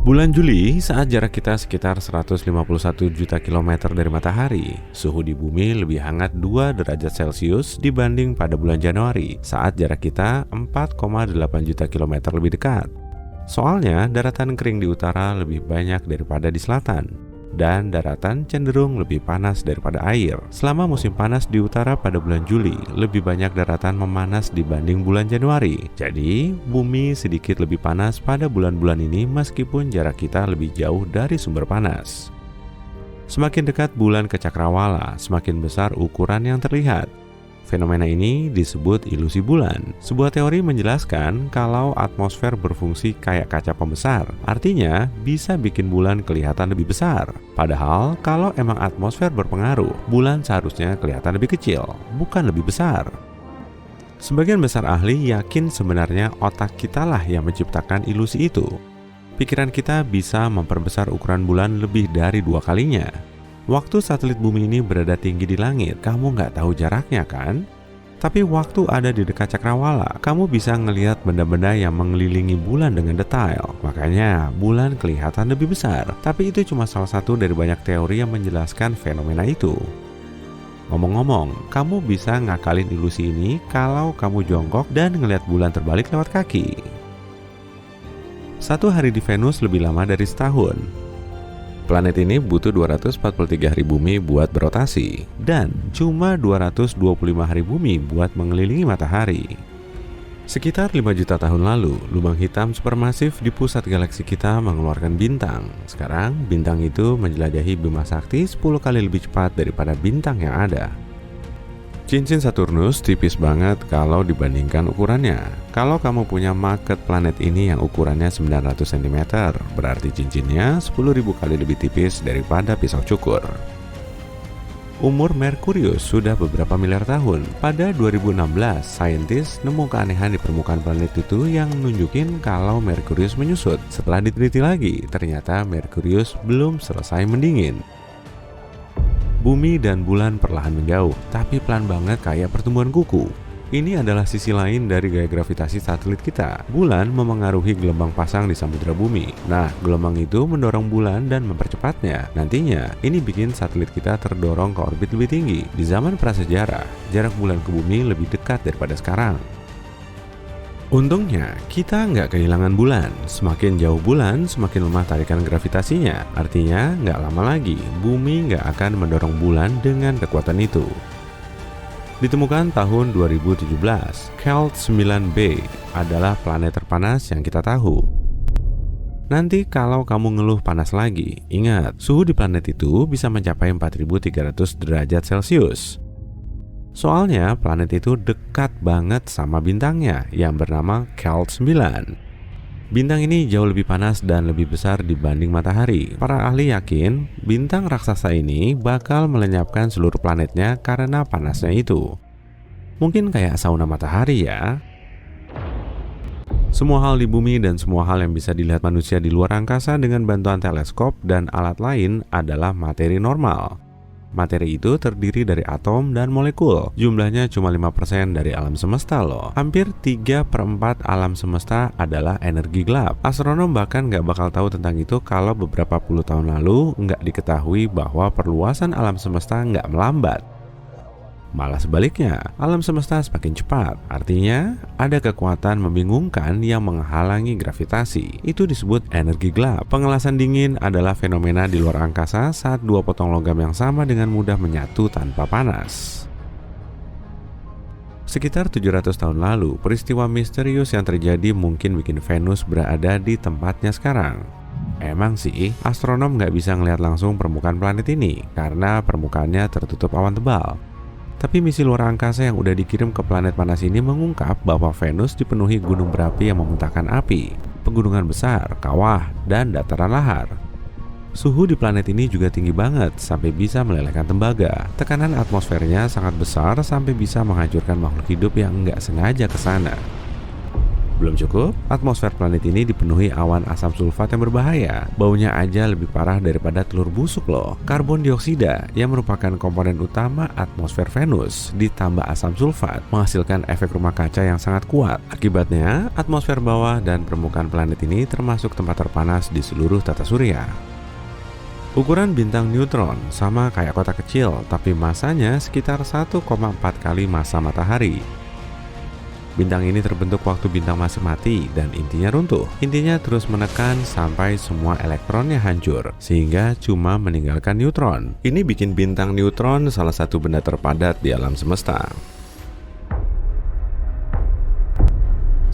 Bulan Juli, saat jarak kita sekitar 151 juta kilometer dari matahari, suhu di bumi lebih hangat 2 derajat Celcius dibanding pada bulan Januari, saat jarak kita 4,8 juta kilometer lebih dekat. Soalnya, daratan kering di utara lebih banyak daripada di selatan, dan daratan cenderung lebih panas daripada air. Selama musim panas di utara pada bulan Juli, lebih banyak daratan memanas dibanding bulan Januari. Jadi, bumi sedikit lebih panas pada bulan-bulan ini meskipun jarak kita lebih jauh dari sumber panas. Semakin dekat bulan ke cakrawala, semakin besar ukuran yang terlihat. Fenomena ini disebut ilusi bulan. Sebuah teori menjelaskan kalau atmosfer berfungsi kayak kaca pembesar, artinya bisa bikin bulan kelihatan lebih besar. Padahal kalau emang atmosfer berpengaruh, bulan seharusnya kelihatan lebih kecil, bukan lebih besar. Sebagian besar ahli yakin sebenarnya otak kita lah yang menciptakan ilusi itu. Pikiran kita bisa memperbesar ukuran bulan lebih dari 2 kalinya. Waktu satelit bumi ini berada tinggi di langit, kamu nggak tahu jaraknya kan? Tapi waktu ada di dekat cakrawala, kamu bisa ngelihat benda-benda yang mengelilingi bulan dengan detail. Makanya, bulan kelihatan lebih besar. Tapi itu cuma salah satu dari banyak teori yang menjelaskan fenomena itu. Ngomong-ngomong, kamu bisa ngakalin ilusi ini kalau kamu jongkok dan ngelihat bulan terbalik lewat kaki. Satu hari di Venus lebih lama dari setahun. Planet ini butuh 243 hari bumi buat berotasi, dan cuma 225 hari bumi buat mengelilingi matahari. Sekitar 5 juta tahun lalu, lubang hitam supermasif di pusat galaksi kita mengeluarkan bintang. Sekarang, bintang itu menjelajahi Bima Sakti 10 kali lebih cepat daripada bintang yang ada. Cincin Saturnus tipis banget kalau dibandingkan ukurannya. Kalau kamu punya magnet planet ini yang ukurannya 900 cm, berarti cincinnya 10.000 kali lebih tipis daripada pisau cukur. Umur Merkurius sudah beberapa miliar tahun. Pada 2016, saintis nemu keanehan di permukaan planet itu yang nunjukin kalau Merkurius menyusut. Setelah diteliti lagi, ternyata Merkurius belum selesai mendingin. Bumi dan bulan perlahan menjauh, tapi pelan banget kayak pertumbuhan kuku. Ini adalah sisi lain dari gaya gravitasi satelit kita. Bulan memengaruhi gelombang pasang di samudera bumi. Nah, gelombang itu mendorong bulan dan mempercepatnya. Nantinya, ini bikin satelit kita terdorong ke orbit lebih tinggi. Di zaman prasejarah, jarak bulan ke bumi lebih dekat daripada sekarang. Untungnya, kita nggak kehilangan bulan. Semakin jauh bulan, semakin lemah tarikan gravitasinya. Artinya, nggak lama lagi, bumi nggak akan mendorong bulan dengan kekuatan itu. Ditemukan tahun 2017, Kelt 9b adalah planet terpanas yang kita tahu. Nanti kalau kamu ngeluh panas lagi, ingat, suhu di planet itu bisa mencapai 4.300 derajat Celcius. Soalnya planet itu dekat banget sama bintangnya yang bernama Kelt 9. Bintang ini jauh lebih panas dan lebih besar dibanding matahari. Para ahli yakin bintang raksasa ini bakal melenyapkan seluruh planetnya karena panasnya itu. Mungkin kayak sauna matahari ya. Semua hal di bumi dan semua hal yang bisa dilihat manusia di luar angkasa dengan bantuan teleskop dan alat lain adalah materi normal. Materi itu terdiri dari atom dan molekul. Jumlahnya cuma 5% dari alam semesta loh. Hampir 3/4 alam semesta adalah energi gelap. Astronom bahkan nggak bakal tahu tentang itu kalau beberapa puluh tahun lalu nggak diketahui bahwa perluasan alam semesta nggak melambat. Malah sebaliknya, alam semesta semakin cepat. Artinya, ada kekuatan membingungkan yang menghalangi gravitasi. Itu disebut energi gelap. Pengelasan dingin adalah fenomena di luar angkasa saat dua potong logam yang sama dengan mudah menyatu tanpa panas. Sekitar 700 tahun lalu, peristiwa misterius yang terjadi mungkin bikin Venus berada di tempatnya sekarang. Emang sih, astronom nggak bisa ngelihat langsung permukaan planet ini karena permukaannya tertutup awan tebal. Tapi misi luar angkasa yang udah dikirim ke planet panas ini mengungkap bahwa Venus dipenuhi gunung berapi yang memuntahkan api, pegunungan besar, kawah, dan dataran lahar. Suhu di planet ini juga tinggi banget sampai bisa melelehkan tembaga. Tekanan atmosfernya sangat besar sampai bisa menghancurkan makhluk hidup yang nggak sengaja ke sana. Belum cukup, atmosfer planet ini dipenuhi awan asam sulfat yang berbahaya. Baunya aja lebih parah daripada telur busuk loh. Karbon dioksida yang merupakan komponen utama atmosfer Venus ditambah asam sulfat menghasilkan efek rumah kaca yang sangat kuat. Akibatnya, atmosfer bawah dan permukaan planet ini termasuk tempat terpanas di seluruh tata surya. Ukuran bintang neutron sama kayak kota kecil, tapi masanya sekitar 1,4 kali massa matahari. Bintang ini terbentuk waktu bintang masih mati dan intinya runtuh. Intinya terus menekan sampai semua elektronnya hancur, sehingga cuma meninggalkan neutron. Ini bikin bintang neutron salah satu benda terpadat di alam semesta.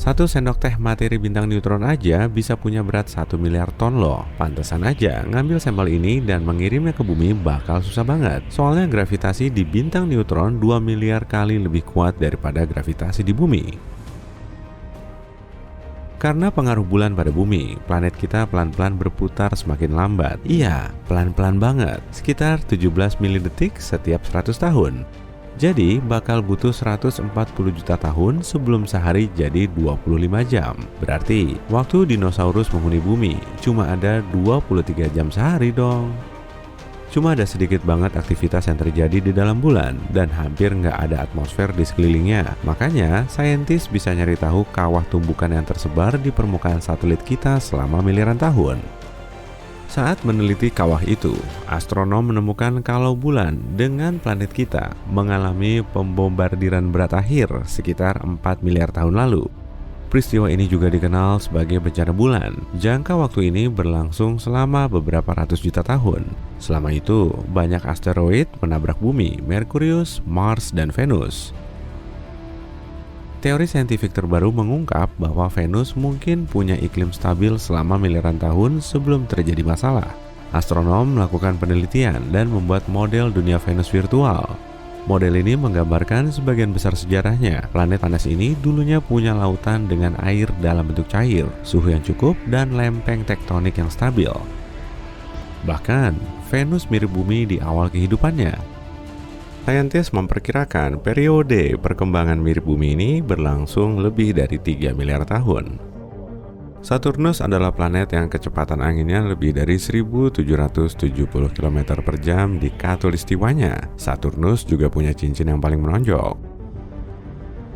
1 sendok teh materi bintang neutron aja bisa punya berat 1 miliar ton loh. Pantesan aja ngambil sampel ini dan mengirimnya ke bumi bakal susah banget. Soalnya gravitasi di bintang neutron 2 miliar kali lebih kuat daripada gravitasi di bumi. Karena pengaruh bulan pada bumi, planet kita pelan-pelan berputar semakin lambat. Iya, pelan-pelan banget, sekitar 17 milidetik setiap 100 tahun. Jadi bakal butuh 140 juta tahun sebelum sehari jadi 25 jam. Berarti waktu dinosaurus menghuni bumi cuma ada 23 jam sehari dong. Cuma ada sedikit banget aktivitas yang terjadi di dalam bulan dan hampir nggak ada atmosfer di sekelilingnya. Makanya saintis bisa nyari tahu kawah tumbukan yang tersebar di permukaan satelit kita selama miliaran tahun. Saat meneliti kawah itu, astronom menemukan kalau bulan dengan planet kita mengalami pembombardiran berat akhir sekitar 4 miliar tahun lalu. Peristiwa ini juga dikenal sebagai bencana bulan. Jangka waktu ini berlangsung selama beberapa ratus juta tahun. Selama itu, banyak asteroid menabrak bumi, Merkurius, Mars, dan Venus. Teori saintifik terbaru mengungkap bahwa Venus mungkin punya iklim stabil selama miliaran tahun sebelum terjadi masalah. Astronom melakukan penelitian dan membuat model dunia Venus virtual. Model ini menggambarkan sebagian besar sejarahnya. Planet panas ini dulunya punya lautan dengan air dalam bentuk cair, suhu yang cukup, dan lempeng tektonik yang stabil. Bahkan, Venus mirip bumi di awal kehidupannya. Saintis memperkirakan periode perkembangan mirip bumi ini berlangsung lebih dari 3 miliar tahun. Saturnus adalah planet yang kecepatan anginnya lebih dari 1770 km per jam di khatulistiwanya. Saturnus juga punya cincin yang paling menonjol.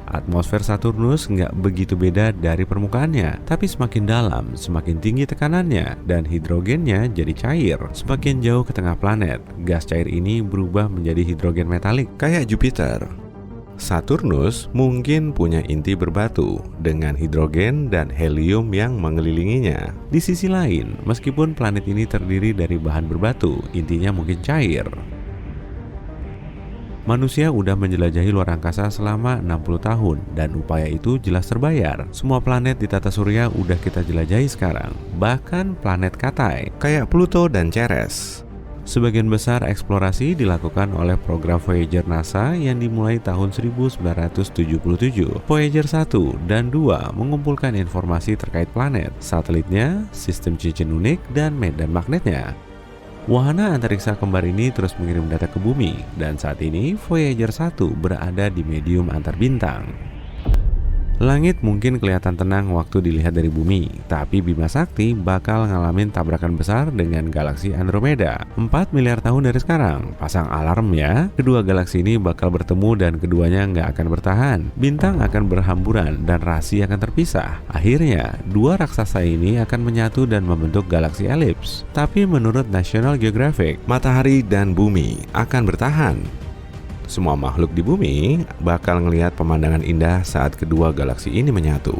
Atmosfer Saturnus nggak begitu beda dari permukaannya, tapi semakin dalam, semakin tinggi tekanannya, dan hidrogennya jadi cair. Semakin jauh ke tengah planet, gas cair ini berubah menjadi hidrogen metalik, kayak Jupiter. Saturnus mungkin punya inti berbatu, dengan hidrogen dan helium yang mengelilinginya. Di sisi lain, meskipun planet ini terdiri dari bahan berbatu, intinya mungkin cair. Manusia udah menjelajahi luar angkasa selama 60 tahun dan upaya itu jelas terbayar. Semua planet di tata surya udah kita jelajahi sekarang, bahkan planet katai kayak Pluto dan Ceres. Sebagian besar eksplorasi dilakukan oleh program Voyager NASA yang dimulai tahun 1977. Voyager 1 dan 2 mengumpulkan informasi terkait planet, satelitnya, sistem cincin unik, dan medan magnetnya. Wahana antariksa kembar ini terus mengirim data ke bumi, dan saat ini Voyager 1 berada di medium antar bintang. Langit mungkin kelihatan tenang waktu dilihat dari bumi, tapi Bima Sakti bakal ngalamin tabrakan besar dengan galaksi Andromeda 4 miliar tahun dari sekarang. Pasang alarm ya, kedua galaksi ini bakal bertemu dan keduanya nggak akan bertahan. Bintang akan berhamburan dan rasi akan terpisah. Akhirnya, dua raksasa ini akan menyatu dan membentuk galaksi elips. Tapi menurut National Geographic, matahari dan bumi akan bertahan. Semua makhluk di bumi bakal ngelihat pemandangan indah saat kedua galaksi ini menyatu.